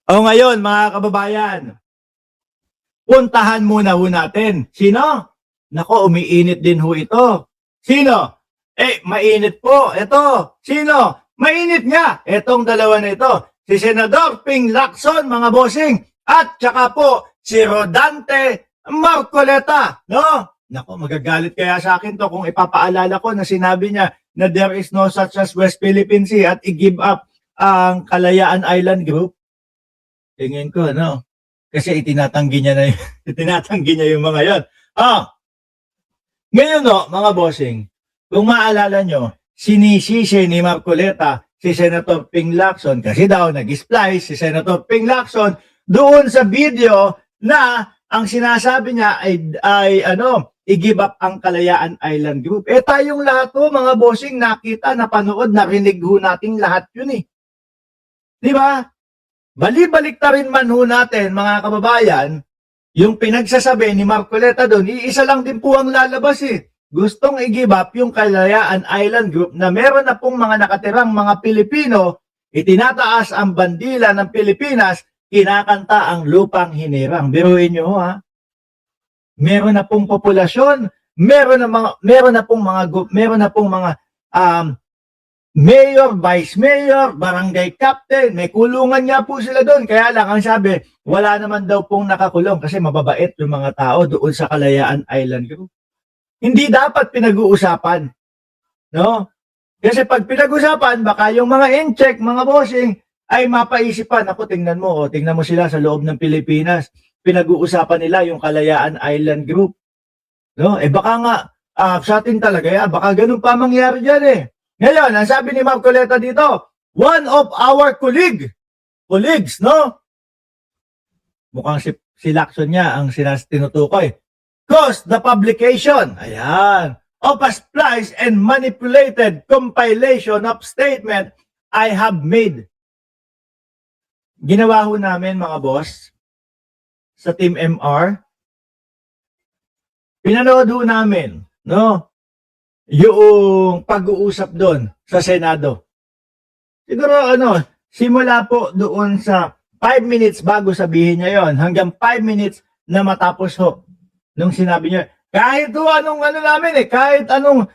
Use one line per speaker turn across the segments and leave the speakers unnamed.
O ngayon, mga kababayan, puntahan muna ho natin. Sino? Nako, umiinit din ho ito. Sino? Mainit po. Ito. Sino? Mainit nga. Itong dalawa na ito. Si Senador Ping Lacson, mga bossing. At saka po, si Rodante Marcoleta. No? Nako, magagalit kaya sa akin to kung ipapaalala ko na sinabi niya na there is no such as West Philippine Sea at i-give up ang Kalayaan Island Group. Tingin ko, no? Kasi itinatanggi niya na itinatanggi niya yung mga yon. Ngayon no, mga bossing, kung maalala nyo, sinisisi ni Marcoleta si Senator Ping Lacson kasi daw nag-splice si Senator Ping Lacson doon sa video na ang sinasabi niya ay i-give up ang Kalayaan Island Group. Tayong lahat po, mga bossing, nakita, napanood, narinig ho nating lahat yun eh. Di ba? Bali-balik ta rin man ho natin, mga kababayan, yung pinagsasabi ni Marcoleta doon, iisa lang din po ang lalabas eh. Gustong i-give up yung Kalayaan Island Group na meron na pong mga nakatirang mga Pilipino, itinataas ang bandila ng Pilipinas, kinakanta ang lupang hinirang. Biruin nyo ho ha. Meron na pong populasyon, meron na pong mga mayor, vice mayor, barangay captain, may kulungan nga po sila doon. Kaya lang ang sabi, wala naman daw pong nakakulong kasi mababait yung mga tao doon sa Kalayaan Island Group. Hindi dapat pinag-uusapan. No? Kasi pag pinag-usapan, baka yung mga in-check, mga bossing, ay mapaisipan. Ako, tingnan mo sila sa loob ng Pilipinas. Pinag-uusapan nila yung Kalayaan Island Group. No? Baka nga, sa atin talaga, baka ganun pa mangyari dyan eh. Ngayon, ang sabi ni Marcoleta dito, one of our colleagues, no? Mukhang si Lacson niya ang tinutukoy. Caused the publication, ayan, of a spliced and manipulated compilation of statement I have made. Ginawa ho namin, mga boss, sa Team MR. Pinanood ho namin, no? Yung pag-uusap doon sa Senado. Siguro simula po doon sa 5 minutes bago sabihin niya yon hanggang 5 minutes na matapos ho nung sinabi niya. Kahit kahit anong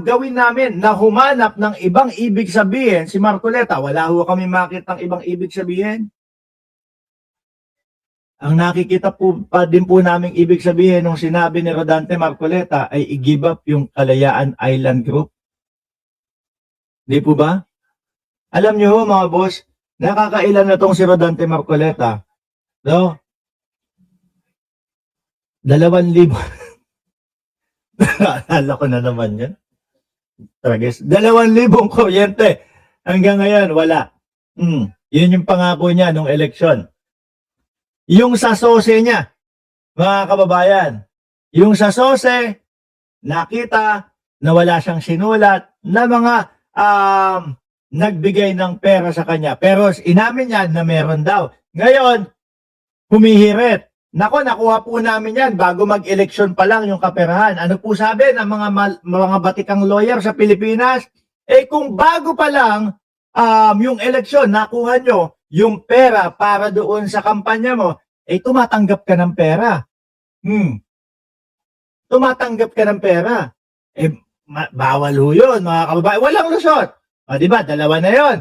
gawin namin na humanap ng ibang ibig sabihin si Marcoleta, wala ho kami makita ng ibang ibig sabihin. Ang nakikita po pa din po naming ibig sabihin nung sinabi ni Rodante Marcoleta ay i-give up yung Kalayaan Island Group. Di po ba? Alam niyo ho, mga boss, nakakailan na tong si Rodante Marcoleta. No? 2,000. Naalala ko na naman yan. Tragis. 2,000 kuryente. Hanggang ngayon, wala. Yun yung pangako niya nung eleksyon. Yung sa SOSE niya, mga kababayan, yung sa SOSE, nakita na wala siyang sinulat na mga nagbigay ng pera sa kanya. Pero inamin niya na meron daw. Ngayon, humihirit. Nako, nakuha po namin yan bago mag-eleksyon pa lang yung kaperahan. Ano po sabi ng mga batikang lawyer sa Pilipinas? Kung bago pa lang yung eleksyon, nakuha nyo yung pera para doon sa kampanya mo, tumatanggap ka ng pera. Tumatanggap ka ng pera. Bawal ho yun, mga kababayan. Walang lusot. Diba, dalawa na yun.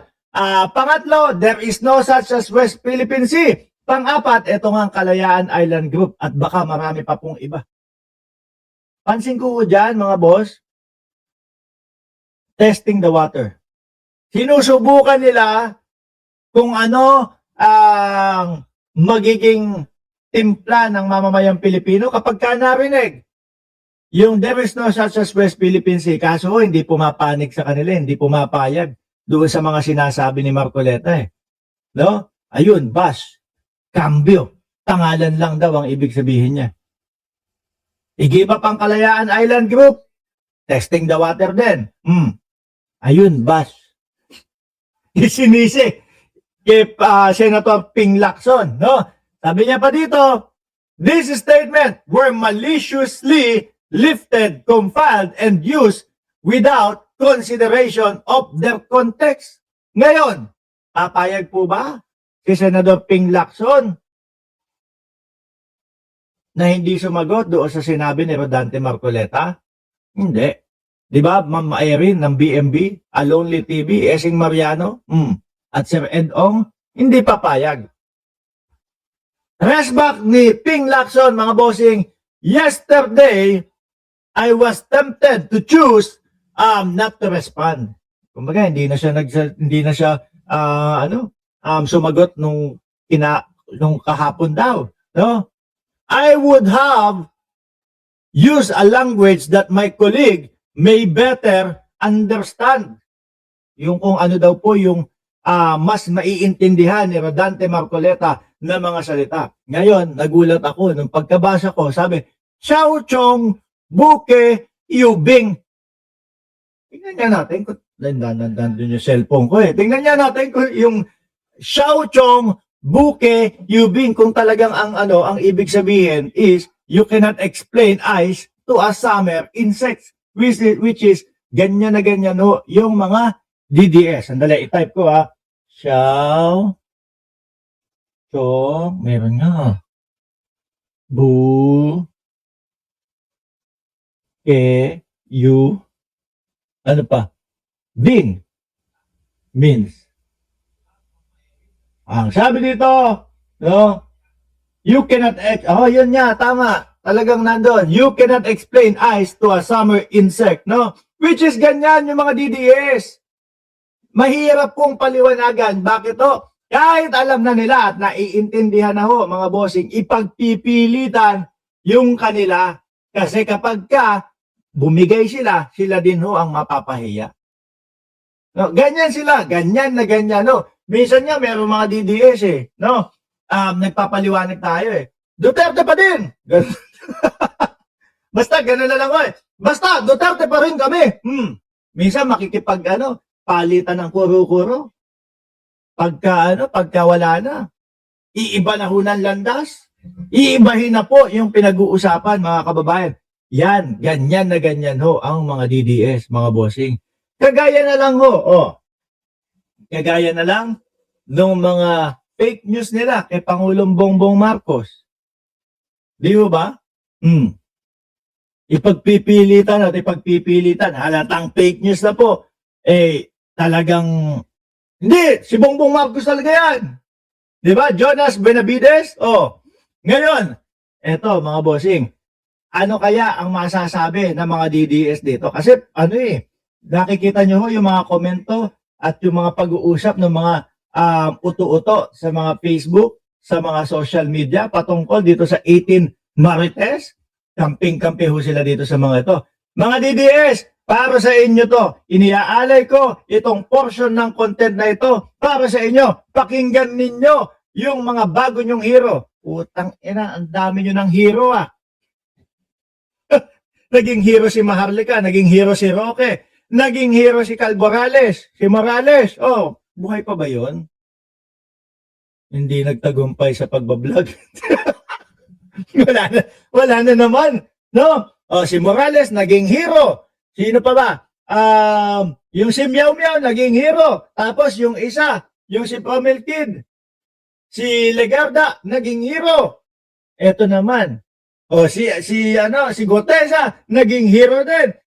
Pangatlo, there is no such as West Philippine Sea. Pang-apat, ito nga ang Kalayaan Island Group at baka marami pa pong iba. Pansin ko dyan, mga boss, testing the water. Sinusubukan nila kung ano ang magiging timpla ng mamamayang Pilipino kapag ka narinig yung there is no such as West Philippine Sea. Kaso hindi pumapanig sa kanila, hindi pumapayag doon sa mga sinasabi ni Marcoleta eh. No? Ayun, bash, cambio, tangalan lang daw ang ibig sabihin niya. I-give up ang Kalayaan Island Group, testing the water din. Ayun, bash. Isinisi kay Senator Ping Lacson, no? Sabi niya pa dito, this statement were maliciously lifted, compiled, and used without consideration of their context. Ngayon, papayag po ba si Senador Ping Lacson na hindi sumagot doon sa sinabi ni Rodante Marcoleta? Hindi. Di ba, Ma'am Irene ng BMB, Alonly TV, Esing Mariano, at Sir Ed Ong, hindi papayag. Resback ni Ping Lacson, mga bossing, yesterday, I was tempted to choose not to respond. Kumbaga, hindi na siya sumagot nung kahapon daw, no? I would have used a language that my colleague may better understand. Yung kung ano daw po yung mas maiintindihan ni Rodante Marcoleta na mga salita. Ngayon, nagulat ako nung pagkabasa ko, sabi, Xiao Chong Buke Yubing. Tingnan niya natin kung nandun yung cellphone ko eh. Tingnan niya natin kung yung Xiao Chong Buke Yubing, kung talagang ang ibig sabihin is you cannot explain ice to a summer insect, which is ganyan na ganyan ho, yung mga DDS. Sandali, i-type ko ha. Xiao Chong, meron nga. Bu Ke Yu ano pa? Bing means. Ang sabi dito, no? You cannot yun nga, tama. Talagang nandun. You cannot explain ice to a summer insect, no? Which is ganyan yung mga DDS. Mahirap pong paliwanagan. Bakit to? Kahit alam na nila at naiintindihan na ho, mga bossing, ipagpipilitan yung kanila. Kasi kapag bumigay sila din ho ang mapapahiya. No, ganyan sila, ganyan na ganyan, no? Minsan nga, meron mga DDS no? Nagpapaliwanag tayo Duterte pa din! Basta, gano'n na lang Basta, Duterte pa rin kami. Minsan palitan ng kuro-kuro. Pagka wala na. Iiba na ho ng landas. Iibahin na po yung pinag-uusapan, mga kababayan. Yan, ganyan na ganyan ho ang mga DDS, mga bossing. Kagaya na lang ho, Kagaya na lang nung mga fake news nila kay Pangulong Bongbong Marcos. Di ba? Ipagpipilitan, halatang fake news na po. Talagang, hindi, si Bongbong Marcos talaga yan. Di ba? Jonas Benavides? Ngayon, eto mga bossing, ano kaya ang masasabi ng mga DDS dito? Kasi nakikita nyo ho yung mga komento at yung mga pag-uusap ng mga uto-uto sa mga Facebook, sa mga social media patungkol dito sa 18 Marites. Kamping-kampi ho sila dito sa mga ito. Mga DDS, para sa inyo to. Iniaalay ko itong portion ng content na ito para sa inyo. Pakinggan ninyo yung mga bago nyong hero. Utang ina, ang dami nyo ng hero Naging hero si Maharlika, naging hero si Roque, naging hero si Morales, buhay pa ba yon? Hindi nagtagumpay sa pagbablog. wala na naman, no? Si Morales naging hero. Sino pa ba? Yung si Miao Miao naging hero. Tapos yung isa, yung si Promel Kid, si Legarda naging hero. Eto naman. Si Gotesa naging hero din.